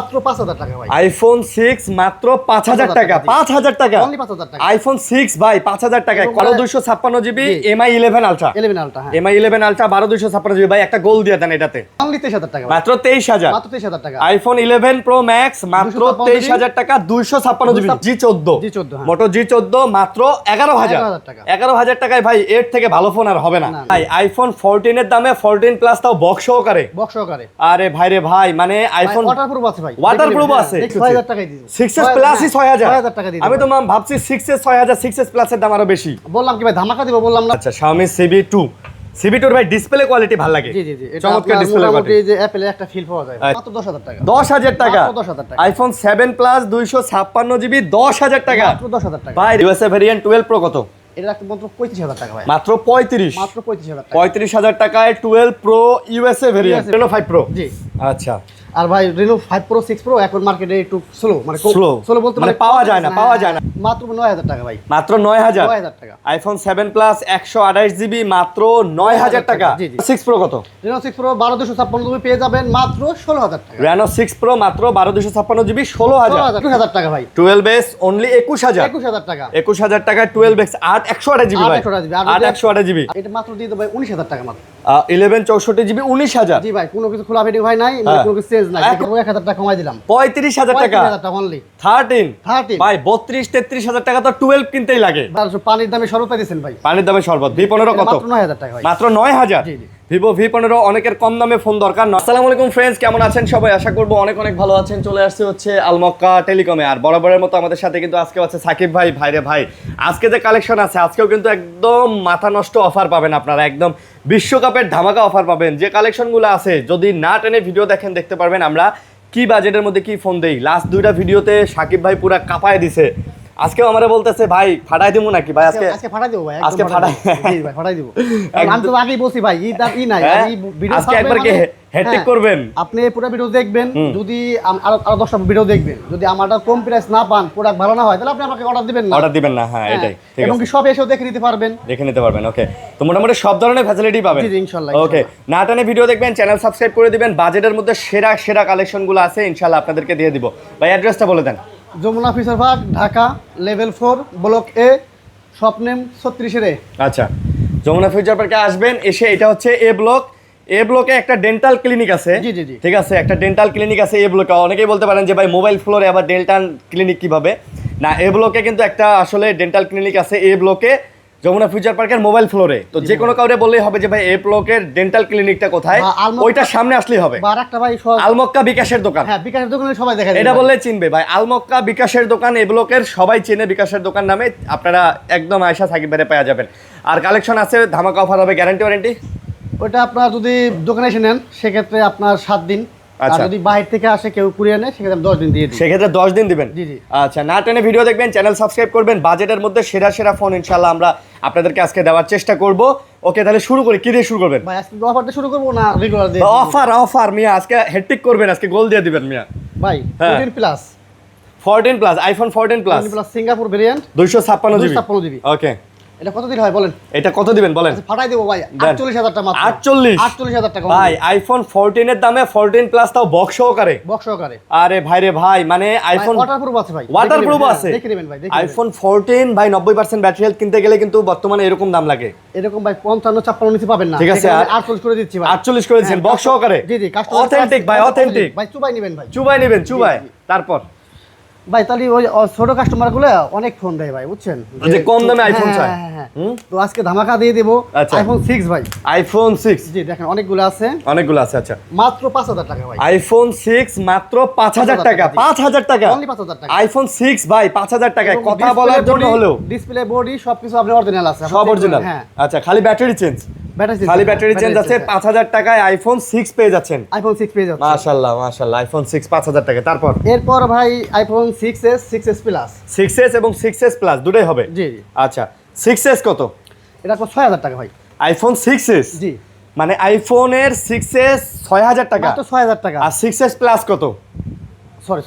মাত্র 5000 টাকা ভাই। আইফোন 6 মাত্র 5000 টাকা, 5000 টাকা, অনলি 5000 টাকা। আইফোন 6 ভাই 5000 টাকায় 12256 জিবি এমআই 11 আলট্রা, 11 আলট্রা, হ্যাঁ এমআই 11 আলট্রা 12256 জিবি ভাই, একটা গোল দিয়ে দেন এটাতে। অনলি 23000 টাকা, মাত্র 23000, মাত্র 23000 টাকা। আইফোন 11 প্রো ম্যাক্স মাত্র 23000 টাকা, 256 জিবি G14, G14, হ্যাঁ। মোটো G14 মাত্র 11000 টাকা। 11000 টাকায় ভাই এর থেকে ভালো ফোন আর হবে না ভাই। আইফোন 14 এর দামে 14 প্লাস তাও বক্স সহকারে, বক্স সহকারে। আরে ভাই রে ভাই, মানে আইফোন ওয়াটারপ্রুফ আছে ভাই, ওয়াটারপ্রুফ আছে, 6000 টাকায় দিছি। 6s প্লাসই 6000, 6000 টাকা দিছি। আমি তো ভাবছি 6s 6000, 6s প্লাসের দাম আরো বেশি। বললাম কি ভাই ধামাকা দিব, বললাম না। আচ্ছা Xiaomi CB2 ভাই ডিসপ্লে কোয়ালিটি ভালো লাগে, জি জি জি, এটা চমৎকার আপনার ডিসপ্লে মোটামুটি কোয়ালিটি। যে অ্যাপেলের একটা ফিল পাওয়া যায় মাত্র 10000 টাকা। 10000 টাকা, মাত্র 10000 টাকা। আইফোন 7 প্লাস 256 জিবি 10000 টাকা, মাত্র 10000 টাকা ভাই। ইউএসএ ভেরিয়েন্ট 12 প্রো কত? এটা রাখতে মাত্র 35000 টাকা ভাই। মাত্র 35, মাত্র 35000 টাকা। 35000 টাকায় 12 pro USA variant, Reno 5 Pro। জি। আচ্ছা, আর ভাই Reno 5 Pro 6 Pro এখন মার্কেটে একটু স্লো, মানে স্লো বলতে মানে পাওয়া যায় না, পাওয়া যায় না। মাত্র 9000 টাকা ভাই। মাত্র 9000, 9000 টাকা। আইফোন 7 প্লাস 128 জিবি মাত্র 9000 টাকা। জি, জি। 6 প্রো কত? Reno 6 Pro 12256 জিবি পেয়ে যাবেন মাত্র 16000 টাকা। Reno 6 Pro মাত্র 12256 জিবি 16000, 20000 টাকা ভাই। 12s অনলি 21000, 21000 টাকা। 21000 টাকায় 12s 8 128 জিবি ভাই, 128 জিবি। 8 128 জিবি। এটা মাত্র দিয়ে দেব ভাই 19000 টাকা মাত্র। 11 64 জিবি 19000, জি ভাই, কোনো কিছু খোলা ভিডিও ভাই নাই, মানে কোনো কিছু চেঞ্জ নাই। 1000 টাকা কমাই দিলাম, 35000 টাকা। 35000 টাকা অনলি। 13 ভাই 32 33000 টাকা তো 12 কিনতেই লাগে। পানির দামে সর্বত পাইছেন ভাই। পানির দামে শরবত। V15 কত? মাত্র 9000 টাকা ভাই। মাত্র 9000। জি, জি। ভিভো V15 অনেকের কম দামে ফোন দরকার না। আসসালামু আলাইকুম ফ্রেন্ডস, কেমন আছেন সবাই? আশা করবো অনেক অনেক ভালো আছেন। চলে আসছে হচ্ছে আল মক্কা টেলিকমে, আর বরাবরের মতো আমাদের সাথে কিন্তু আজকে আছে সাকিব ভাই। ভাইরে ভাই, আজকে যে কালেকশন আছে, আজকেও কিন্তু একদম মাথা নষ্ট অফার পাবেন আপনারা, একদম বিশ্বকাপের ধামাকা অফার পাবেন। যে কালেকশনগুলো আছে যদি না টেনে ভিডিও দেখেন, দেখতে পারবেন আমরা কি বাজেটের মধ্যে কি ফোন দেই। লাস্ট দুইটা ভিডিওতে সাকিব ভাই পুরা কাঁপায় দিছে, আজকেও আমারে বলতেছে ভাই ফাটাই দিমু নাকি ভাই? আজকে ফাটাই দেব ভাই, আজকে ফাটাই, জি ভাই ফাটাই দেব। আমি তো আগেই বলছি ভাই, ই নাই আমি ভিডিও আজকে একবার কি হেডটেক করবেন? আপনি পুরো ভিডিও দেখবেন, যদি আরো 10টা ভিডিও দেখবেন, যদি আমারটা কম প্রাইস না পান, প্রোডাক্ট ভালো না হয়, তাহলে আপনি আমাকে অর্ডার দিবেন না। অর্ডার দিবেন না, হ্যাঁ এটাই ঠিক আছে। এবং কি সব এসেও দেখে নিতে পারবেন, দেখে নিতে পারবেন। ওকে, তো মোটামুটি সব ধরনের ফ্যাসিলিটি পাবেন। জি জি ইনশাআল্লাহ। ওকে, না টানে ভিডিও দেখবেন, চ্যানেল সাবস্ক্রাইব করে দিবেন। বাজেটের মধ্যে সেরা সেরা কালেকশনগুলো আছে, ইনশাআল্লাহ আপনাদেরকে দিয়ে দিব। ভাই অ্যাড্রেসটা বলে দেন। Jamuna Future Park, Dhaka, level 4, block A, shop name 36 A. আচ্ছা, যমুনা ফিউচার পার্কে আসবেন, এসে এটা হচ্ছে এ ব্লক। এ ব্লকে একটা ডেন্টাল ক্লিনিক আছে। জি জি জি, ঠিক আছে, একটা ডেন্টাল ক্লিনিক আছে এ ব্লকে। অনেকেই বলতে পারেন যে ভাই মোবাইল ফ্লোরে আবার ডেন্টাল ক্লিনিক কিভাবে? না, এ ব্লকে কিন্তু একটা আসলে ডেন্টাল ক্লিনিক আছে এ ব্লকে, যমুনা ফিউচার পার্কের মোবাইল ফ্লোরে। তো যে কোনো কাউরে বললেই হবে যে ভাই এ ব্লকের ডেন্টাল ক্লিনিকটা কোথায়, ওইটার সামনে আসলেই হবে। আর একটা ভাই আলমক্কা বিকাশের দোকান, হ্যাঁ বিকাশের দোকানে সবাই দেখে এটা বললে চিনবে ভাই। আলমক্কা বিকাশের দোকান, এ ব্লকের সবাই চেনে বিকাশের দোকান নামে। আপনারা একদম আয়সা সাকিব ভাইরে পেয়ে যাবেন। আর কালেকশন আছে, ধামাকা অফার হবে, গ্যারান্টি ওয়ারেন্টি। ওটা আপনার যদি দোকানে এসে নেন সেক্ষেত্রে আপনার 7 দিন, আর আচ্ছা। যদি বাইরে থেকে আসে কেউ কুরিয়ে নেয় সেক্ষেত্রে আমি 10 দিন দিয়ে দিই। সেক্ষেত্রে 10 দিন দিবেন। জি জি। আচ্ছা, না টেনে ভিডিও দেখবেন, চ্যানেল সাবস্ক্রাইব করবেন। বাজেটের মধ্যে সেরা সেরা ফোন ইনশাআল্লাহ আমরা আপনাদেরকে আজকে দেওয়ার চেষ্টা করব। ওকে, তাহলে শুরু করি। কি দিয়ে শুরু করবেন ভাই? আজকে অফারটা শুরু করব না রেগুলার দিয়ে? অফার মিয়া, আজকে হেডটিক করবেন, আজকে গোল দিয়ে দিবেন মিয়া। ভাই 14 plus, 14 plus, iPhone 14 plus Singapore variant, 256 GB. 256 GB. Okay, এটা কত দিন হয় বলেন? এটা কত দিবেন বলেন? আচ্ছা ফাটাই দেব ভাই, 48000 টাকা মাত্র। 48 টাকা ভাই, আইফোন 14 এর দামে 14 প্লাস তাও বক্স সহকারে, বক্স সহকারে। আরে ভাই রে ভাই, মানে আইফোন ওয়াটারপ্রুফ আছে ভাই, ওয়াটারপ্রুফ আছে। দেখে নেবেন ভাই, দেখে আইফোন 14 ভাই 90% ব্যাটারি হেলথ কিনতে গেলে কিন্তু বর্তমানে এরকম দাম লাগে। এরকম ভাই 55 56 নিচে পাবেন না। ঠিক আছে, 48 করে দিচ্ছি ভাই। 48 করে দিয়েছেন বক্স সহকারে। জি জি, অথেন্টিক ভাই, অথেন্টিক ভাই। চুবাই নেবেন ভাই, চুবাই নেবেন, চুবাই। তারপর ভাই তাহলে ওই ছোট কাস্টমার গুলো অনেক ফোন দেয় ভাই, বুঝছেন, যে কম দামে আইফোন চায়। তো আজকে ধামাকা দিয়ে দেব। আচ্ছা। আইফোন 6 ভাই, আইফোন 6 জি দেখেন অনেকগুলো আছে, অনেকগুলো আছে। আচ্ছা, মাত্র 5000 টাকা ভাই। আইফোন 6 মাত্র 5000 টাকা, 5000 টাকা, অনলি 5000 টাকা। আইফোন 6 ভাই 5000 টাকায়। কথা বলার জন্য হলো ডিসপ্লে বডি সবকিছু আপনার অরিজিনাল আছে, সব অরিজিনাল। হ্যাঁ, আচ্ছা, খালি ব্যাটারি চেঞ্জ, খালি ব্যাটারি চেঞ্জ আছে। 5000 টাকায় আইফোন 6 পেয়ে যাচ্ছেন। আইফোন 6 পেয়ে যাচ্ছে, মাশাআল্লাহ মাশাআল্লাহ। আইফোন 6 5000 টাকা। তারপর এরপর ভাই iPhone 6s 6s plus, 6s এবং 6s প্লাস দুটোই হবে। জি। আচ্ছা, 6s কত? এটা কত? 6000 টাকা ভাই। আইফোন 6s, জি মানে আইফোনের 6s 6000 টাকা, মাত্র 6000 টাকা। আর 6s প্লাস কত?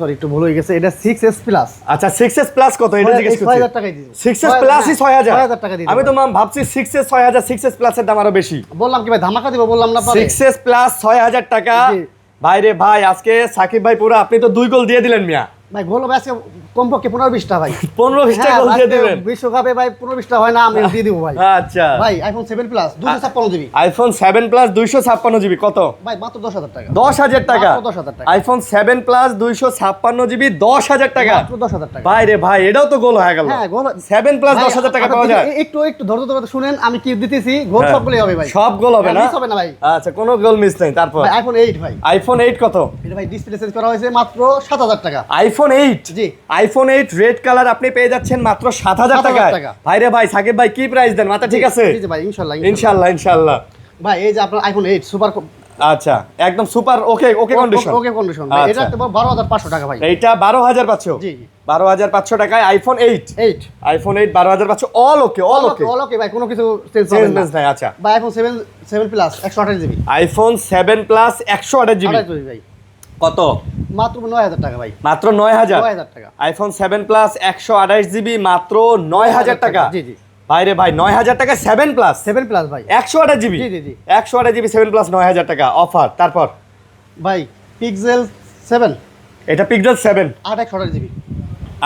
সরি একটু ভুল হয়ে গেছে, এটা 6s প্লাস। আচ্ছা, 6s প্লাস কত এটা জিজ্ঞেস করছি। 6000 টাকাই দিছি। 6s প্লাসই 6000, 6000 টাকা দিছি। আমি তো ভাবছি 6s 6000, 6s প্লাসের দাম আরো বেশি। বললাম কি ভাই ধামাকা দিব, বললাম না পারে। 6s প্লাস 6000 টাকা, জি। ভাই রে ভাই, আজকে সাকিব ভাই পুরো আপনি তো 2 গোল দিয়ে দিলেন মিয়া। ভাই গোল হবে আজকে কমপক্ষে 15-20টা ভাই। 15-20টা হ্যাঁ, গোল দিয়ে আজকে দিবেন। বিশ্বকাপে ভাই 15-20টা হয় না, আমি দিয়ে দিব ভাই। আচ্ছা ভাই iPhone 7 plus 256 GB. IPhone 7 plus 256 GB কত? ভাই মাত্র 10,000 টাকা। 10,000 টাকা। মাত্র 10,000 টাকা। আইফোন 7 প্লাস 256 জিবি 10,000 টাকা। মাত্র 10,000 টাকা। ভাই রে ভাই, এটাও তো গোল হয়ে গেল। হ্যাঁ গোল। 7 প্লাস 10,000 টাকা পাওয়া যায়। একটু ধৈর্য ধরে শুনেন, আমি কি দিতেছি, গোল সবগুলোই হবে ভাই। সব গোল হবে হ্যাঁ, না? miss হবে না ভাই। আচ্ছা, কোনো গোল মিস নাই। তারপর ভাই আইফোন 8 ভাই। আইফোন 8 কত? এটা ভাই ডিসপ্লে চেঞ্জ করা হয়েছে মাত্র 7,000 টাকা। আইফোন 8। জি। আইফোন 8 রেড কালার আপনি পেয়ে যাচ্ছেন মাত্র 7,000 টাকায়। টাকা। ভাই রে ভাই, সাকিব ভাই কি প্রাইস দেন? মাথা ঠিক আছে? জি জি ভাই, ইনশাআল্লাহ। ইনশাআল্লাহ ইনশাআল্লাহ। ভাই এই যে আপনার আইফোন 8 সুপার আচ্ছা, একদম সুপার ওকে কন্ডিশন। ওকে কন্ডিশন ভাই। এটা তো 12,500 টাকা ভাই। এইটা 12,500। জি। 12,500 টাকায় iPhone 8। 8 iPhone 8 12,500 all okay all ওকে ভাই, কোনো কিছু চেঞ্জ হবে না। নাই। আচ্ছা, ভাই iPhone 7 plus 128 GB. IPhone 7 plus 128 GB 28 GB ভাই। কত? মাত্র 9,000 টাকা ভাই। মাত্র 9,000। 9,000 টাকা। আইফোন 7 প্লাস 128 জিবি মাত্র 9,000 টাকা। জি জি। ভাই রে ভাই, 9,000 টাকা 7 প্লাস 7 প্লাস ভাই। 128 জিবি। জি জি জি। 128 জিবি 7 প্লাস 9,000 টাকা অফার। তারপর ভাই পিক্সেল 7 এটা পিক্সেল 7 128 জিবি।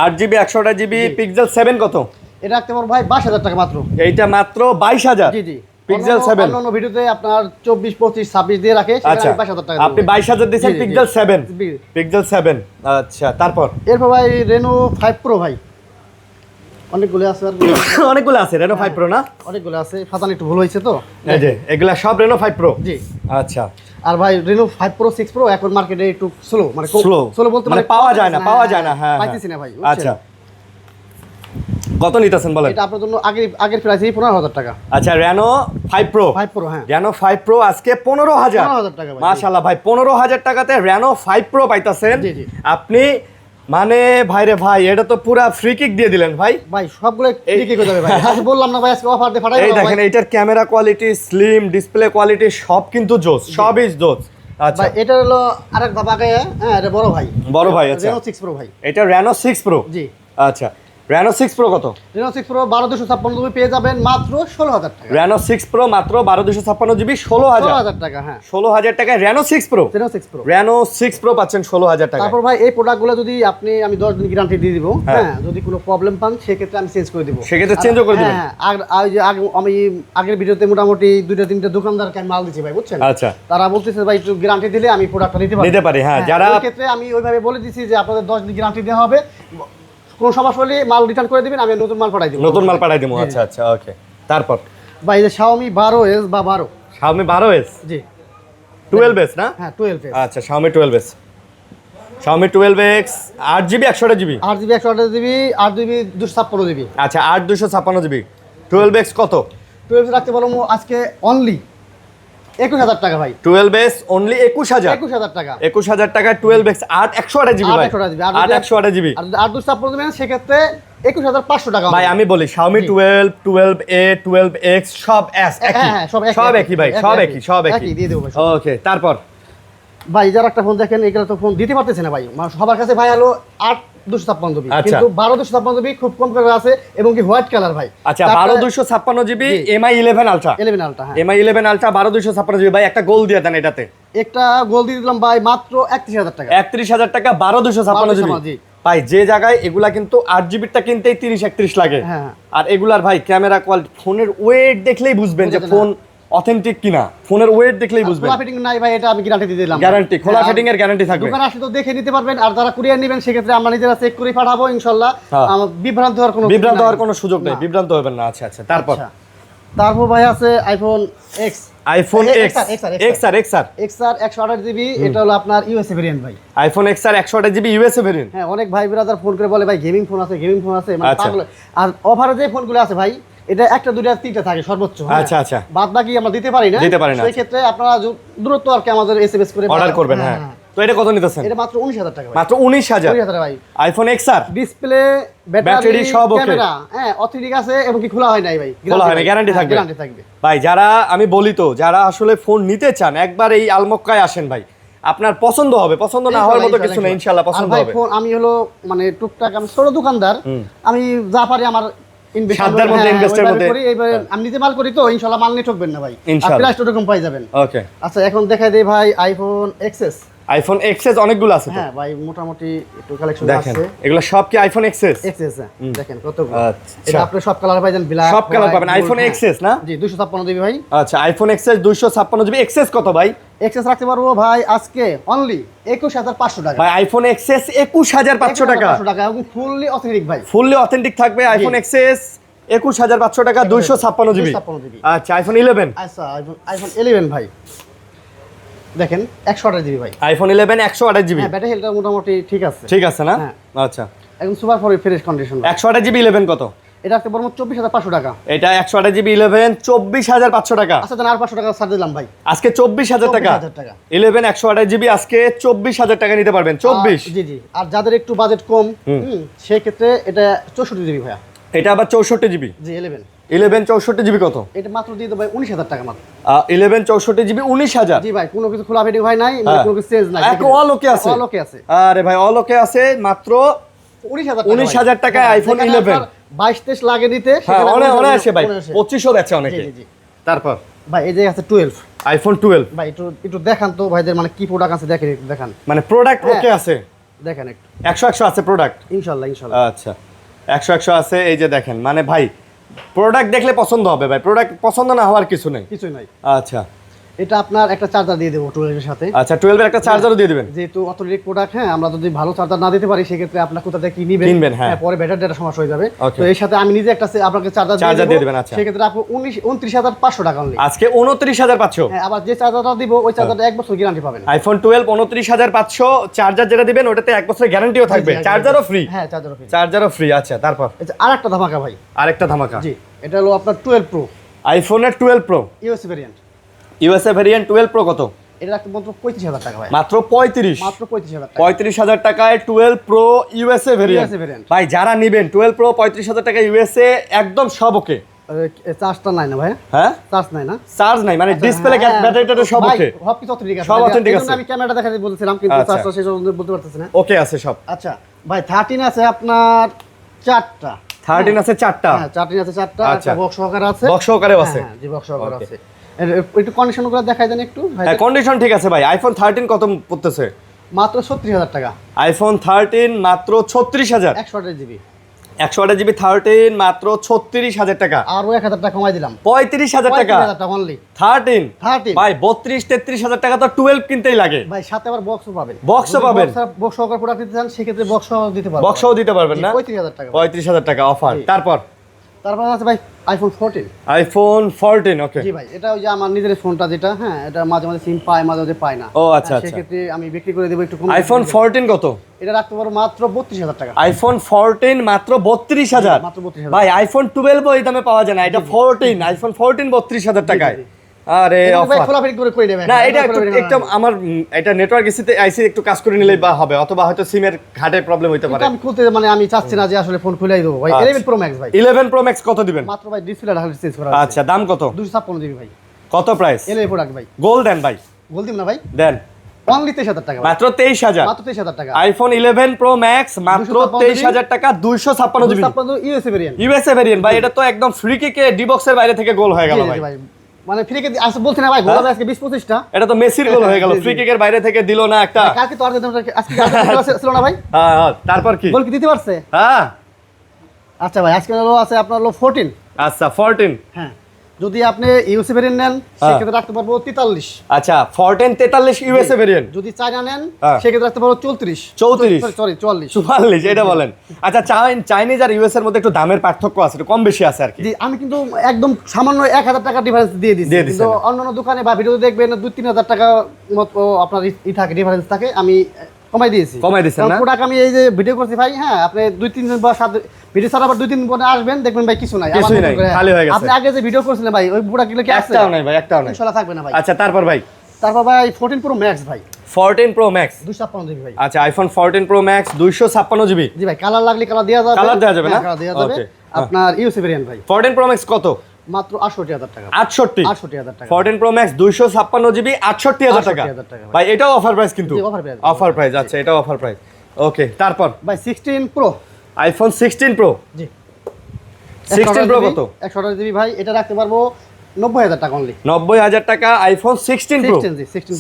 8 জিবি 128 জিবি জি। পিক্সেল 7 কত? এটা রাখতে পারবো ভাই 22,000 টাকা মাত্র। এইটা মাত্র 22,000। জি জি। পিক্সেল 7 অন্য ভিডিওতে আপনার 24 25 26 দিয়ে রাখে, সেখানে আচ্ছা, আমি 22,000 টাকা আপনি 22,000 দিয়েছেন জি, জি, পিক্সেল জি। 7। জি। পিক্সেল 7। আচ্ছা, তারপর এরপর ভাই রেনো 5 প্রো ভাই। অনেকগুলো আছে আর অনেকগুলো আছে রেনো 5 প্রো না? অনেকগুলো আছে, ফাতান একটু ভুল হয়েছে তো। এই যে এগুলা সব রেনো 5 প্রো। জি। আচ্ছা, আর ভাই রেনো 5 প্রো 6 প্রো এখন মার্কেটে একটু স্লো, মানে স্লো বলতে মানে পাওয়া যায় না, পাওয়া যায় না। হ্যাঁ, পাইতেছি না ভাই। আচ্ছা, কত নিতেছেন বলেন? এটা আপনার জন্য আগের প্রাইসই 15,000 টাকা। আচ্ছা, রেনো 5 প্রো। 5 প্রো হ্যাঁ। রেনো 5 প্রো আজকে 15,000। 15,000 টাকা ভাই। মাশাআল্লাহ ভাই, 15,000 টাকাতে রেনো 5 প্রো পাইতাছেন। জি, জি। আপনি মানে ভাই রে ভাই, এটা তো পুরা ফ্রি কিক দিয়ে দিলেন ভাই। ভাই সবগুলো কি করে যাবে ভাই? আজ বললাম না ভাই, আজকে অফার দিয়ে ফাটাই এই দেবো দেখেন, ভাই। এইটার camera quality, slim display quality সব কিন্তু জোস, সবই জোস। আচ্ছা, ভাই এটা হলো আরেক ধাপ আগে। হ্যাঁ, এটা বড় ভাই। বড় ভাই। আচ্ছা, রেনো 6 প্রো ভাই। এটা রেনো 6 প্রো। জি। আচ্ছা, রেনো 6 প্রো কত? রেনো 6 প্রো 12,256 জিবি পেয়ে যাবেন মাত্র 16,000 টাকা। রেনো 6 প্রো মাত্র 12,256 জিবি 16,000। 16,000 টাকা হ্যাঁ। 16,000 টাকায় Reno 6 pro. Reno 6 pro. Reno 6 pro পাচ্ছেন 16,000 টাকা। তারপর ভাই এই প্রোডাক্টগুলো যদি আমি 10 দিন গ্যারান্টি দিয়ে দিব। হ্যাঁ। হ্যাঁ, যদি কোনো প্রবলেম পান সেক্ষেত্রে আমি চেঞ্জ করে দিব। সেক্ষেত্রে চেঞ্জও করে দিবেন। হ্যাঁ, আর ওই যে আমি আগের ভিডিওতে মোটামুটি 2-3টা দোকানদারকে আমি মাল দিচ্ছি ভাই, বুঝছেন? আচ্ছা, তারা বলতেছে ভাই একটু গ্যারান্টি দিলে আমি প্রোডাক্টটা নিতে পারি। নিতে পারি, হ্যাঁ। হ্যাঁ, যারা ওই ক্ষেত্রে আমি ওইভাবে বলে দিচ্ছি যে আপনাদের 10 দিন গ্যারান্টি দেওয়া হবে, কোনো সমস্যা হলে মাল রিটার্ন করে দিবেন, আমি নতুন মাল পাঠাই দিব। নতুন মাল পাঠাই দেবো। আচ্ছা আচ্ছা, ওকে। তারপর ভাই এই যে Xiaomi 12s বা 12। Xiaomi 12s। জি 12s না? হ্যাঁ 12s। আচ্ছা, Xiaomi 12s। Xiaomi 12X 8 GB 128 GB. 8 GB 128 GB 8 GB 256 GB. আচ্ছা, 8 256 জিবি 12X কত? 12s রাখতে বলবো আজকে অনলি 21,000 টাকা ভাই। 12S only 21,000। 21,000 টাকা। 21,000 টাকায় 12X 8 128 জিবি ভাই। 128 জিবি। 8 128 জিবি। আর 8 256 দিবেন সেক্ষেত্রে 21,500 টাকা ভাই আমি বলি Xiaomi 12, 12A, 12X সব S একই। হ্যাঁ, সব একই ভাই, সব একই, সব একই। একই দিয়ে দেবো ভাই। ওকে, তারপর ভাই যারা একটা ফোন দেখেন, এগুলো তো ফোন দিতে পারতেছে না ভাই। সবার কাছে ভাই হলো 8 256 জিবি, আচ্ছা। কিন্তু 12 256 জিবি খুব কম করে আছে এবং কি হোয়াইট কালার ভাই। আচ্ছা, 12 256 জিবি জি। MI 11 ultra. 11 আলট্রা হ্যাঁ। MI 11 আলট্রা 12 256 জিবি ভাই, একটা গোল দিয়ে দেন এটাতে। একটা গোল দিয়ে দিলাম ভাই মাত্র 31,000 টাকা। 31,000 টাকা 12 256 জিবি। জি। ভাই যে জায়গায় এগুলা কিন্তু 8 জিবিটা কিনতেই 30 31 লাগে। হ্যাঁ। আর এগুলার ভাই ক্যামেরা কোয়ালিটি, ফোনের ওয়েট দেখলেই বুঝবেন যে বুঝবেন, ফোন অথেন্টিক কিনা। ফোনের ওয়েট দেখলেই বুঝবেন। খোলা ফিটিং নাই ভাই, এটা আমি গ্যারান্টি দিয়ে দিলাম। গ্যারান্টি, খোলা হ্যাঁ, ফিটিং এর গ্যারান্টি থাকবে। দোকানে আসলে তো দেখে নিতে পারবেন, আর যারা কুরিয়ার নেবেন সেক্ষেত্রে আমরা নিজেরা চেক করে পাঠাবো ইনশাআল্লাহ। হ্যাঁ। আমার বিভ্রান্ত হওয়ার কোনো বিভ্রান্ত হওয়ার কোনো সুযোগ নেই, বিভ্রান্ত হবেন না। আচ্ছা আচ্ছা, তারপর তারপর ভাই আছে iPhone x. IPhone XR, XR XR 128 GB, এটা হলো আপনার ইউএসএ ভেরিয়েন্ট ভাই। IPhone XR 128 GB USA variant. হ্যাঁ, অনেক ভাই ব্রাদার ফোন করে বলে ভাই গেমিং ফোন আছে, গেমিং ফোন আছে, মানে আচ্ছা। পাগল। আর অফারে যে ফোনগুলো আছে ভাই, এটা একটা দুইটা তিনটা থাকে সর্বোচ্চ। হ্যাঁ। আচ্ছা, আচ্ছা। বাদ বাকি আমরা দিতে পারি না। দিতে পারি না। সেই ক্ষেত্রে আপনারা দূরত্ব আর কি আমাদের এসএমএস করে অর্ডার করবেন। হ্যাঁ, তো এটা কত নিতেছেন? এটা মাত্র 19,000 টাকা ভাই। মাত্র 19,000 19,000 ভাই। IPhone XR display, battery battery, সব ওকে। ক্যামেরা হ্যাঁ অথেন্টিক আছে এবং কি খোলা হয় নাই ভাই। খোলা হয় না, গ্যারান্টি থাকবে। গ্যারান্টি থাকবে ভাই যারা আমি বলি তো, যারা আসলে ফোন নিতে চান একবার এই আলমক্কায় আসেন ভাই, আপনার পছন্দ হবে। পছন্দ না হওয়ার মতো কিছু না, ইনশাআল্লাহ পছন্দ হবে। ফোন আমি হলো মানে টুকটাক আমি ছোট দোকানদার, আমি যা পারি আমার সাধ্যের মধ্যে, ইনভেস্টের মধ্যে করি। এবারে আমি নিজে মাল করি তো ইনশাআল্লাহ মাল নিয়ে ঠকবেন না ভাই। ইনশাআল্লাহ। প্রাইস ওরকম পাই যাবেন। ওকে, আচ্ছা এখন দেখাই দেই ভাই আইফোন এক্সএস। আইফোন এক্সএস অনেকগুলো আছে তো। হ্যাঁ ভাই মোটামুটি একটু কালেকশন দেখেন আছে। এগুলো সব কি আইফোন এক্সএস? এক্সএস দেখেন কত আচ্ছা। এটা আপনি সব কালার পাইছেন, ব্ল্যাক সব কালার পাবেন আইফোন এক্সএস না? জি 256 জিবি ভাই। আচ্ছা আইফোন এক্সএস 256 জিবি। এক্সএস কত ভাই? এক্সএস রাখতে পারবো ভাই আজকে অনলি 21500 টাকা। ভাই আইফোন এক্সএস 21500 টাকা। 21500 টাকা এবং ফুললি অথেন্টিক ভাই। ফুললি অথেন্টিক থাকবে আইফোন এক্সএস 21500 টাকা 256 জিবি। আচ্ছা আইফোন 11। আচ্ছা আইফোন 11 ভাই দেখেন 128 জিবি ভাই। IPhone 11 128 GB. হ্যাঁ ব্যাটারি হেলথটা মোটামুটি ঠিক আছে। ঠিক আছে না? হ্যাঁ। আচ্ছা একদম সুপার ফ্রেশ কন্ডিশন। 128 জিবি 11 কত? এটা রাখতে পারবো 24500 টাকা। এটা 128 জিবি 11 24500 টাকা। আচ্ছা তাহলে আর 500 টাকা ছাড় দিলাম ভাই। আজকে 24000 টাকা। 24000 টাকা 11 128 জিবি আজকে 24000 টাকা নিতে পারবেন। 24। জি জি। আর যাদের একটু বাজেট কম সেই ক্ষেত্রে এটা 64 জিবি ভাইয়া। এটা আবার 64 জিবি। জি 11 64 জিবি কত? এটা মাত্র দিয়ে দেবো ভাই 19000 টাকা মাত্র। 11 64 জিবি 19000। জি ভাই কোনো কিছু খোলা ভিডিও ভাই নাই, মানে কোনো কিছু চেঞ্জ নাই। এক অলোকে আছে। অলোকে আছে। আরে ভাই অলোকে আছে মাত্র 19000 টাকায় আইফোন 11। 22-23 লাগে নিতে। হ্যাঁ অনেক আছে ভাই 2500 বেচে অনেকে। জি জি। তারপর ভাই এই যে আছে 12 আইফোন 12। ভাই একটু দেখান তো ভাইদের মানে কি প্রোডাক্ট আছে দেখেন, একটু দেখান। মানে প্রোডাক্ট ওকে আছে দেখেন একটু। 100 আছে প্রোডাক্ট ইনশাআল্লাহ। আচ্ছা 100 আছে এই যে দেখেন। মানে ভাই প্রোডাক্ট দেখলে পছন্দ হবে ভাই, প্রোডাক্ট পছন্দ না হওয়ার কিছু নেই। কিছুই নাই। আচ্ছা এটা আপনার একটা চার্জার দিয়ে দেবো 12 এর সাথে। আচ্ছা 12 এর একটা চার্জারও দিয়ে দিবেন। যেহেতু অথেন্টিক প্রোডাক্ট, হ্যাঁ আমরা যদি ভালো চার্জার না দিতে পারি সেক্ষেত্রে আপনার কোথা থেকে কিনবেন, হ্যাঁ পরে ব্যাটারি ডেটা সমস্যা হয়ে যাবে। Okay. তো এর সাথে আমি নিজে একটা আপনাকে চার্জার দিয়ে দিবেন। আচ্ছা সেক্ষেত্রে আপনি 29500 টাকা অনলি। আজকে 29500। হ্যাঁ আবার যে চার্জারটা দিব ওই চার্জারটা 1 বছর গ্যারান্টি পাবেন। আইফোন 12 29500 চার্জার যেটা দিবেন ওটাতে 1 বছরের গ্যারান্টিও থাকবে, চার্জারও ফ্রি। হ্যাঁ চার্জারও ফ্রি। চার্জারও ফ্রি। আচ্ছা তারপর আরেকটা ধামাকা ভাই। আরেকটা ধামাকা। জি এটা হলো আপনার 12 প্রো আইফোনের 12 pro USA variant. USA variant 12 pro কত? এটা রাখতে মাত্র 35000 টাকা ভাই। মাত্র 35। মাত্র 35000 টাকা। 35000 টাকায় 12 প্রো ইউএসএ ভেরিয়েন্ট। ভাই যারা নেবেন 12 প্রো 35000 টাকা ইউএসএ একদম সব ওকে। চার্জটা নাই না ভাই? হ্যাঁ চার্জ নাই না? চার্জ নাই মানে ডিসপ্লে ব্যাটারিটা সব ওকে। সব কিছু অথেন্টিক আছে। সব অথেন্টিক আছে। আমি ক্যামেরাটা দেখাতে বলছিলাম কিন্তু চার্জটা শেষ পর্যন্ত বলতে পারতেছি না। ওকে আছে সব। আচ্ছা ভাই 13 আছে আপনার 4টা। 13 আছে 4টা। হ্যাঁ 13 আছে 4টা। আচ্ছা বক্স সহকারে আছে। বক্স সহকারেও আছে। হ্যাঁ জি বক্স সহকারে আছে। একটু কন্ডিশনগুলো দেখাই দেন একটু ভাই। হ্যাঁ কন্ডিশন ঠিক আছে ভাই। আইফোন 13 কত পড়তেছে? মাত্র 36000 টাকা। আইফোন 13 মাত্র 36000। 128 জিবি 128 জিবি 13 মাত্র 36000 টাকা। আরো 1000 টাকা কমাই দিলাম 35000 টাকা। 35000 টাকা অনলি 13 13 ভাই 32-33000 টাকা তো 12 কিনতেই লাগে ভাই। সাথে আবার বক্সও পাবেন। বক্সও পাবেন। বক্স সহকারে প্রোডাক্ট দিতে চান সেক্ষেত্রে বক্সও দিতে পারবেন। বক্সও দিতে পারবেন না? 35000 টাকা। 35000 টাকা অফার। তারপর আছে ভাই আইফোন 14। আইফোন 14 ওকে। জি ভাই এটা ওই যে আমার নিজের ফোনটা যেটা, হ্যাঁ এটা মাঝে মাঝে সিম পায় মাঝে মাঝে পায় না। ও আচ্ছা আচ্ছা। সেক্ষেত্রে আমি বিক্রি করে দেবো একটু কম। আইফোন 14 কত? এটা রাখতে পারো মাত্র 32000 টাকা। আইফোন 14 মাত্র 32000। মাত্র 32000 ভাই আইফোন 12 এই দামে পাওয়া যায় না, এটা 14 আইফোন 14 32000 টাকায়। আরে ভাই অফার খোলা ফেরি করে কই দেবে না, এটা একটু আমার এটা নেটওয়ার্ক আইসি একটু কাজ করে নিলেই বা হবে, অথবা হয়তো সিমের ঘাটে প্রবলেম হইতে পারে। আমি খুলতে মানে আমি চাচ্ছি না যে আসলে ফোন খুলেই দেবো ভাই। 11 প্রো ম্যাক্স ভাই। 11 প্রো ম্যাক্স কত দিবেন? মাত্র ভাই ডিসপ্লেটা হালকা চেঞ্জ করা আছে। আচ্ছা দাম কত? 256 জিবি ভাই। কত প্রাইস? 11 প্রোডাক্ট ভাই। গোল দেন ভাই। গোল দিম না ভাই? দেন অনলি 23000 টাকা। মাত্র 23000। মাত্র 23000 টাকা। আইফোন 11 প্রো ম্যাক্স মাত্র 23000 টাকা 256 GB. 256 USA variant. USA variant ভাই। এটা তো একদম ফ্রি কিকে ডি বক্সের বাইরে থেকে গোল হয়ে গেল ভাই। মানে ফ্রি কিক আসলে বলছি না ভাই, গোল হবে আজকে 20-25টা। এটা তো মেসির গোল হয়ে গেল, ফ্রি কিকের বাইরে থেকে দিল না একটা। কালকে তো আজকে ছিল না ভাই? হ্যাঁ তারপর কি গোল কি দিতে পারছে? হ্যাঁ আচ্ছা ভাই আজকে হলো আছে আপনার হলো 14। আচ্ছা 14। হ্যাঁ যদি আপনি ইউএসএ ভেরিয়েন্ট নেন সেক্ষেত্রে রাখতে পারবো 43। আচ্ছা 14 43 ইউএসএ ভেরিয়েন্ট। যদি চায়না নেন সেক্ষেত্রে রাখতে পারবো 34। 44 এটা বলেন। আচ্ছা চাইনিজ আর ইউএস এর মধ্যে একটু দামের পার্থক্য আছে, একটু কম বেশি আছে আর কি। জি আমি কিন্তু একদম সামান্য 1000 টাকা ডিফারেন্স দিয়ে দিচ্ছি, কিন্তু অন্যান্য দোকানে বা ভিডিও দেখবেন 2-3000 টাকা মতো আপনার থাকে ডিফারেন্স থাকে। আমি কমাই দিয়েছি। না প্রোডাক্ট আমি এই যে ভিডিও করছি ভাই, হ্যাঁ আপনি 2-3 দিন বা 7 ভিডিও ছাড়া আবার 2-3 দিন পরে আসবেন দেখবেন ভাই কিছু নাই, খালি হয়ে গেছে। আপনি আগে যে ভিডিও করছিলেন ভাই ওই প্রোডাক্ট গুলো কি আছে? একটাও নাই ভাই, একটাও নাই। ইনশাআল্লাহ থাকবে না ভাই। আচ্ছা তারপর ভাই 14 প্রো ম্যাক্স ভাই। 14 প্রো ম্যাক্স 256 জিবি ভাই। আচ্ছা আইফোন 14 প্রো ম্যাক্স 256 জিবি। জি ভাই কালার লাগলে কালার দেওয়া যাবে। কালার দেওয়া যাবে না? কালার দেওয়া যাবে। আপনার ইউএসএ ভেরিয়েন্ট ভাই। 14 প্রো ম্যাক্স কত? মাত্র 68000 টাকা। 68000 টাকা। 14 প্রো ম্যাক্স 256 জিবি 68000 টাকা। ভাই এটাও অফার প্রাইস কিন্তু। Offer price. আচ্ছা এটাও অফার প্রাইস। ওকে তারপর ভাই 16 প্রো আইফোন 16 প্রো। জি 16 প্রো কত? 128 জিবি ভাই। এটা রাখতে পারবো 90,000 টাকা অনলি। 90,000 টাকা আইফোন 16 প্রো।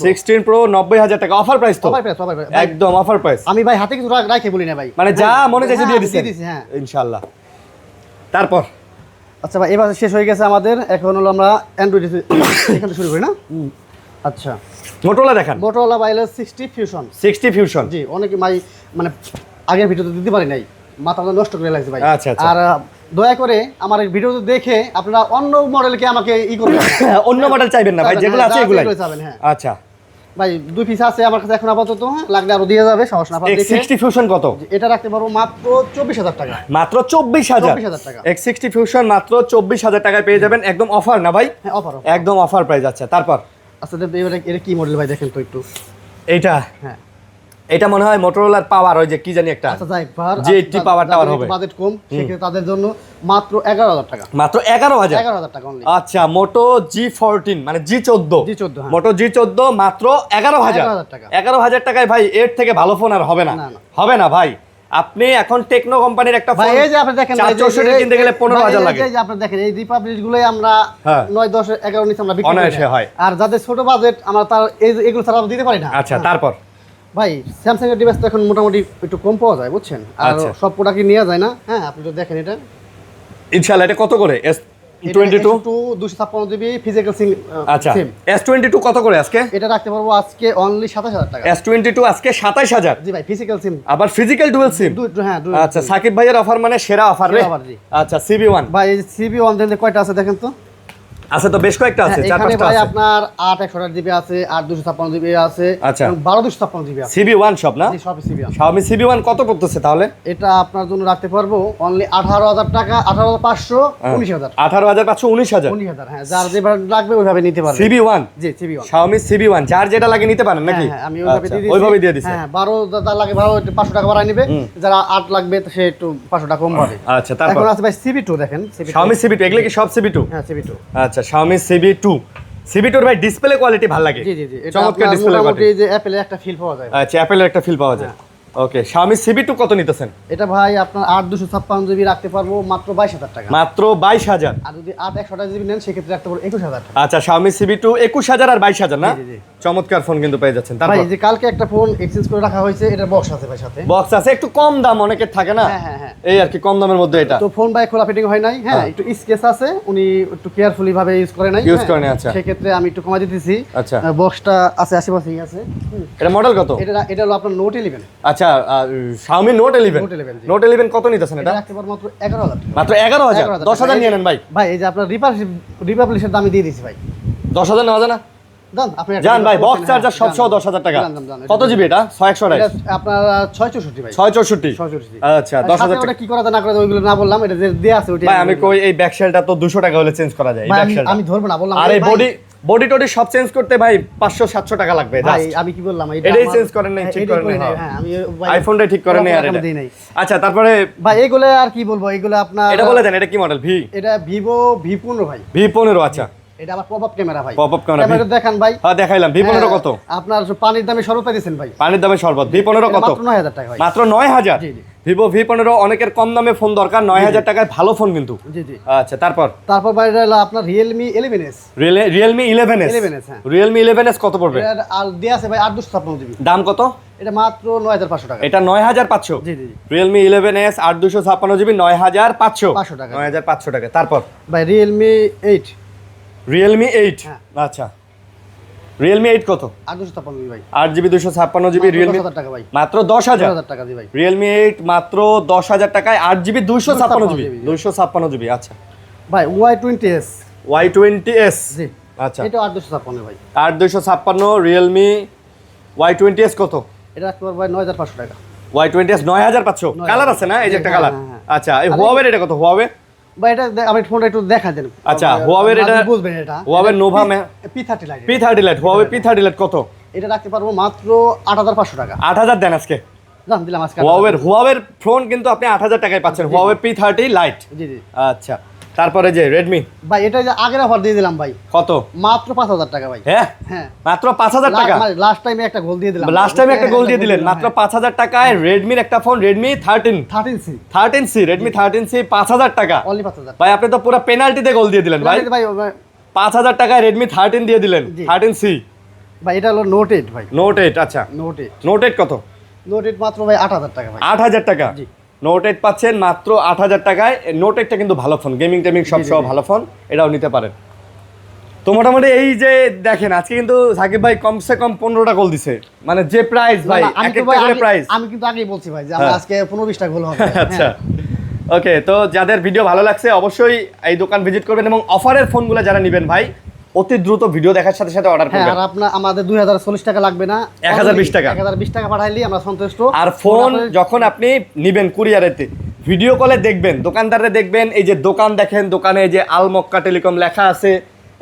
16 প্রো 90,000 টাকা অফার প্রাইস তো? অফার প্রাইস একদম অফার প্রাইস। আমি ভাই হাতে কিছু রাখে বলি না ভাই, মানে যা মনে চাইছে দিয়ে দিছি। হ্যাঁ ইনশাআল্লাহ। তারপর আচ্ছা ভাই, এবার শেষ হয়ে গেছে আমাদের, এখন হলো আমরা অ্যান্ড্রয়েড এখান থেকে শুরু করি না? আচ্ছা, মোটরোলা দেখান। Motorola virus 60 fusion. 60 ফিউশন, জি, অনেকে ভাই মানে আগের ভিডিওতে দিতে পারি নাই, মাথাটা নষ্ট করে লাগছে ভাই। আচ্ছা, আচ্ছা। আর দয়া করে আমার এই ভিডিওতে দেখে আপনারা অন্য মডেলকে আমাকে করবেন না। অন্য মডেল চাইবেন না ভাই, যেগুলো আছে এগুলাই চাবেন। হ্যাঁ আচ্ছা ভাই, 2 পিস আছে আমার কাছে এখন আপাতত, লাগলে আরো দিয়ে যাবে, সমস্যা না। আপনারা দেখে X60 ফিউশন কত? এটা রাখতে পারবো মাত্র 24,000 টাকা। মাত্র 24,000 টাকা। X60 ফিউশন মাত্র 24,000 টাকায় পেয়ে যাবেন, একদম অফার না ভাই? হ্যাঁ অফার। একদম অফার প্রাইস। আচ্ছা তারপর আচ্ছা, এটা কি মডেল ভাই দেখেন তো একটু। এইটা, হ্যাঁ এটা মনে হয় মোটরোলার পাওয়ার, ওই যে কি জানি একটা আচ্ছা যাই ভার G80 পাওয়ার টাওয়ার হবে। বাজেট কম, সেক্ষেত্রে তাদের জন্য মাত্র 11,000 টাকা। মাত্র 11,000? 11,000 টাকা অনলি। আচ্ছা, মোটো G14 মানে G14, হ্যাঁ। মোটো G14 মাত্র 11,000 টাকা। 11,000 টাকায় ভাই এর থেকে ভালো ফোন আর হবে না। হবে না ভাই। আপনি এখন টেকনো কোম্পানির একটা ফোন, ভাই এই যে আপনি দেখেন 464 কিনতে গেলে 15,000 লাগে। এই যে আপনি দেখেন এই রিপাবলিক গুলোই আমরা 9 10 11 নিচে আমরা বিক্রি অনায়াসে করি। হয়। আর যাদের ছোট বাজেট আমরা তার এগুলো ছাড়া দিতে পারি না। আচ্ছা তারপর ভাই স্যামসাং এর ডিভাইস তো এখন মোটামুটি একটু কম পাওয়া যায়, বুঝছেন, আর আচ্ছা। সব প্রোডাক্টই নেওয়া যায় না। হ্যাঁ আপনি তো দেখেন এটা ইনশাআল্লাহ। এটা কত করে? S22 256 জিবি ফিজিক্যাল সিম। আচ্ছা, S22 কত করে আজকে? এটা রাখতে পারবো আজকে অনলি 27,000 টাকা। S22 আজকে 27,000? জি ভাই, ফিজিক্যাল সিম আবার ফিজিক্যাল ডুয়াল সিম। হ্যাঁ। আচ্ছা, সাকিব ভাইয়ের অফার মানে সেরা অফার রে। আচ্ছা, CB1 ভাই এই CB1 দেন কয়টা আছে দেখেন তো। আছে তো বেশ কয়েকটা আছে, 4-5টা এখানে ভাই আছে। আপনার 8 জিবি আছে, 256 জিবি আছে, আচ্ছা। 256 জিবি আছে। CB1 সব না? জি সব CB1। Xiaomi CB1 কত পড়তেছে তাহলে? এটা আপনার জন্য রাখতে পারবো অনলি 18,000 টাকা, 18,500, 19,000। 18,500 19,000? 19,000 হ্যাঁ, যার যেভাবে লাগবে ওইভাবে নিতে পারবে। CB1? জি CB1। Xiaomi CB1 যার যেটা লাগে নিতে পারেন নাকি? হ্যাঁ আমি ওইভাবে দিয়ে দিয়েছি। ওইভাবে দিয়ে দিছি। হ্যাঁ 12 যার লাগে 12 একটু 500 টাকা বাড়ায় নেবে, যারা 8 লাগবে তো সে একটু 500 টাকা কম পাবে। আচ্ছা তারপর এখন আছে ভাই CB2 দেখেন। Xiaomi CB2 এগুলো কি সব CB2? হ্যাঁ CB2। আচ্ছা, Xiaomi CB2 এর ভাই ডিসপ্লে কোয়ালিটি ভালো লাগে। জি এটা চমৎকার ডিসপ্লে মোটামুটি কোয়ালিটি। যে অ্যাপেলের একটা ফিল পাওয়া যায়। আচ্ছা, অ্যাপলের একটা ফিল পাওয়া যায়। ওকে, Xiaomi CB2 কত নিতেছেন? এটা ভাই আপনার 256 জিবি রাখতে পারবো মাত্র 22,000 টাকা। মাত্র 22,000? আর যদি 128 জিবি নেন সেক্ষেত্রে রাখতে পারবো 21,000 টাকা। আচ্ছা, Xiaomi CB2 21,000 আর 22,000 না? জি। চমৎকার ফোন কিন্তু পেয়ে যাচ্ছেন। ভাই তারপর যে কালকে একটা ফোন এক্সচেঞ্জ করে রাখা হয়েছে, এটা বক্স আছে ভাই সাথে। বক্স আছে, একটু কম দাম অনেকের থাকে না? হ্যাঁ। এই আর কি কম দামের মধ্যে এটা। তো ফোন ভাই খোলা ফিটিং হয় নাই, হ্যাঁ একটু স্কেচ আছে, উনি একটু কেয়ারফুলি ভাবে ইউজ করে নাই। ইউজ করে নাই, আচ্ছা। সেক্ষেত্রে আমি একটু কমাই দিতেছি। আচ্ছা। বক্সটা আছে আশেপাশেই আছে। এটা মডেল কত? এটা হলো আপনার নোট 11। আচ্ছা, Xiaomi Note 11। জি। Note 11 কত নিতেছেন এটা? এটা রাখতে পারবো মাত্র 11,000 টাকা। মাত্র 11,000? 10,000 নিয়ে নেন ভাই। ভাই এই যে আপনার রিপাবলিশের দামে দিয়ে দিছি ভাই। 10,000 নেওয়া যায় না? জান আপনি জান ভাই, বক্স চার্জার সব সহ 10,000 টাকা। কত জিবি এটা? 128? এটা আপনার 664 ভাই। 664? 664 আচ্ছা, 10,000 টাকা। কি করা যায় না করা যায় ওইগুলো না বললাম, এটা যে দেয়া আছে ওইটা। ভাই আমি কই এই ব্যাকশেলটা তো 200 টাকা হলে চেঞ্জ করা যায়। এই ব্যাকশেলটা আমি ধরবো না বললাম। আর এই বডি টডি সব চেঞ্জ করতে ভাই 500-700 টাকা লাগবে। ভাই আমি কি বললাম, এটাই চেঞ্জ করেন নাই, ঠিক করেন নাই। হ্যাঁ আমি আইফোনটাই ঠিক করেন নাই আর এটা। আচ্ছা তারপরে ভাই এগুলো আর কি বলবো, এগুলো আপনার এটা বলে দেন, এটা কি মডেল? এটা Vivo V15 ভাই। V15? আচ্ছা, এটা আবার পপআপ ক্যামেরা ভাই। পপআপ ক্যামেরা দেখান ভাই। হ্যাঁ দেখাইলাম। V15 কত? আপনার পানির দামে শরবত পাইছেন ভাই। পানির দামে শরবত। V15 কত? মাত্র 9,000 টাকা ভাই। মাত্র 9,000? জি। Vivo V15 অনেকের কম দামে ফোন দরকার, 9,000 টাকায় ভালো ফোন কিন্তু। জি। আচ্ছা তারপর ভাই এটা হলো আপনার Realme 11s। Realme 11s? 11s হ্যাঁ। Realme 11s কত পড়বে? এটা আর দেয়া আছে ভাই 856 জিবি। দাম কত? এটা মাত্র 9,500 টাকা। এটা 9,500? জি। Realme 11s 856 জিবি 9,500 টাকা। 9,500 টাকা। তারপর ভাই Realme 8। Realme 8? হ্যাঁ। আচ্ছা, Realme 8 কত? 856 জিবি ভাই। 8GB 256 জিবি Realme 10,000 টাকা ভাই। মাত্র 10,000? 10,000 টাকা জি ভাই। Realme 8 মাত্র 10,000 টাকায় 8GB 256 জিবি 256 জিবি। আচ্ছা ভাই Y20s। Y20s? জি। আচ্ছা, এটা 856 ভাই। 8,256 Realme Y20s কত? এটা রাখতে পারবো ভাই 9,500 টাকা। Y20s 9,500? কালার আছে না? এই যে একটা কালার। হ্যাঁ। আচ্ছা, এই Huawei এটা কত? Huawei? ভাই এটা আমি ফোনটা একটু দেখা দেন। আচ্ছা, Huawei এটা বুঝবেন এটা। Huawei Nova P30 Lite। P30 Lite, Huawei P30 Lite কত? এটা রাখতে পারবো মাত্র 8,500 টাকা। 8,000 দেন আজকে। জান দিলাম আজকে। Huawei ফোন কিন্তু আপনি 8,000 টাকায় পাচ্ছেন। Huawei P30 Lite। জি। আচ্ছা, তারপরে যে Redmi ভাই এটা যে আগের অফার দিয়ে দিলাম ভাই। কত? মাত্র 5,000 টাকা ভাই। হ্যাঁ মাত্র 5,000 টাকা? মানে লাস্ট টাইমে একটা গোল দিয়ে দিলাম। লাস্ট টাইমে একটা গোল দিয়ে দিলেন মাত্র 5,000 টাকায় Redmi-র একটা phone Redmi 13C Redmi 13C 5,000 টাকা। অনলি 5,000। ভাই আপনি তো পুরো পেনাল্টিতে গোল দিয়ে দিলেন ভাই। ভাই 5,000 টাকায় রেডমি 13 দিয়ে দিলেন, জি। 13C। ভাই এটা হলো নোট 8 ভাই, নোট 8, আচ্ছা নোট 8, নোট 8 কত? নোট 8 মাত্র ভাই 8,000 টাকা ভাই। 8,000 টাকা। জি। নোট 8 পাচ্ছেন মাত্র 8,000 টাকায়। নোট 8টা কিন্তু ভালো ফোন, গেমিং টেমিং সব জি, সহ জি। ভালো ফোন, এটাও নিতে পারেন। তো মোটামুটি এই যে দেখেন আজকে কিন্তু সাকিব ভাই কমসে কম 15টা গোল দিছে, মানে যে প্রাইস ভাই না, আমি এক তো একটা ভাই করে প্রাইস। আমি কিন্তু আগেই বলছি ভাই যে আমরা হ্যাঁ। আজকে 15-20টা গোল হবে। আচ্ছা হ্যাঁ। ওকে, তো যাদের ভিডিও ভালো লাগছে অবশ্যই এই দোকান ভিজিট করবেন এবং অফারের ফোনগুলো যারা নেবেন ভাই অতি দ্রুত ভিডিও দেখার সাথে সাথে অর্ডার হ্যাঁ, করবেন। আর আপনার আমাদের 2040 টাকা লাগবে না, 1020 টাকা। 1020 টাকা পাঠাইলেই আমরা সন্তুষ্ট। আর ফোন যখন আপনি নিবেন কুরিয়ারেতে ভিডিও কলে দেখবেন, দোকানদারে দেখবেন, এই যে দোকান দেখেন, দোকানে এই যে আল মক্কা টেলিকম লেখা আছে,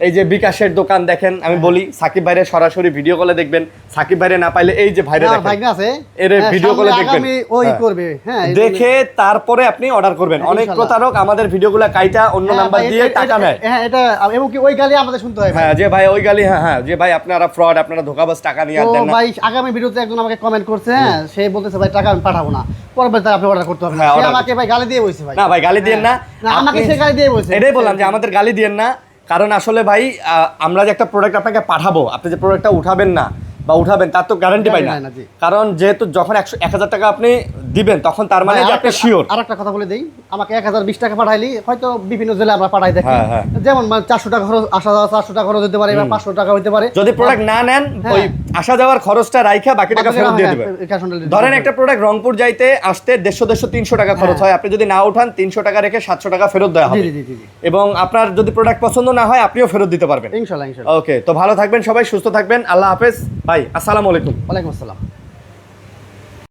এই যে বিকাশের দোকান দেখেন, আমি বলি সাকিব ভাইরে সরাসরি ভিডিও কলে দেখবেন, সাকিব ভাইরে না পাইলে এই যে ভাইরে হ্যাঁ, দেখেন, ভাগ্নে আছে। এরে হ্যাঁ, ভিডিও কলে সামনে দেখবেন, আগামী ওই হ্যাঁ। করবে, হ্যাঁ, এই দেখে তারপরে আপনি অর্ডার করবেন। হ্যাঁ, অনেক ইনশাআল্লাহ। প্রতারক আমাদের ভিডিওগুলো কাইটা অন্য হ্যাঁ, নাম্বার ভাই, দিয়ে টাকা নেয়। হ্যাঁ, এটা এবং কি ওই গালি আমাদের শুনতে হয় ভাই। হ্যাঁ যে ভাই ওই গালি, হ্যাঁ হ্যাঁ যে ভাই আপনারা ফ্রড, আপনারা ধোকাবাজ, টাকা নিয়ে আর তো দেন না। ভাই আগামী ভিডিওতে একজন আমাকে কমেন্ট করছে, হ্যাঁ, সে বলতেছে ভাই টাকা আমি পাঠাবো না, পরবর্তীতে আপনি অর্ডার করতে হবে না। হ্যাঁ, সে order আমাকে ভাই গালি দিয়ে বসে ভাই। না ভাই গালি দিয়েন না, না, আমাকে আপনি- সে গালি দিয়ে বসে। এটাই বললাম যে আমাদের গালি দিয়েন না, কারণ আসলে ভাই আমরা যে একটা প্রোডাক্ট আপনাকে পাঠাবো, আপনি যে প্রোডাক্টটা উঠাবেন না বা উঠাবেন তার তো গ্যারান্টি পাই না, হয় না, জি। কারণ যেহেতু যখন 1,000 টাকা আপনি দিবেন তখন তার মানে যে আপনি শিওর। আর একটা কথা বলে দেই, আমাকে 1020 টাকা পাঠাইলি হয়তো বিভিন্ন জেলায় আমরা পাঠাই দেখি, হ্যাঁ, হ্যাঁ। যেমন 400 টাকা খরচ, আসা যাওয়া 400 টাকা খরচ হতে পারে বা 500 টাকা হতে পারে। যদি প্রোডাক্ট না নেন হ্যাঁ। ওই আসা যাওয়ার খরচটা রাইখা বাকি টাকা ফেরত দিয়ে দিবেন। cash on delivery ধরেন দিতে একটা প্রোডাক্ট রংপুর যাইতে আসতে 150-300 টাকা খরচ হয়, আপনি যদি না উঠান 300 টাকা রেখে 700 টাকা ফেরত দেওয়া হবে। হবে। জি, জি, জি, জি। এবং আপনার যদি প্রোডাক্ট পছন্দ না হয় আপনিও ফেরত দিতে পারবেন। ইনশাআল্লাহ, ইনশাআল্লাহ। ওকে, তো ভালো থাকবেন সবাই, সুস্থ থাকবেন, আল্লাহ হাফেজ ভাই, আসসালামু আলাইকুম। ওয়ালাইকুম আসসালাম।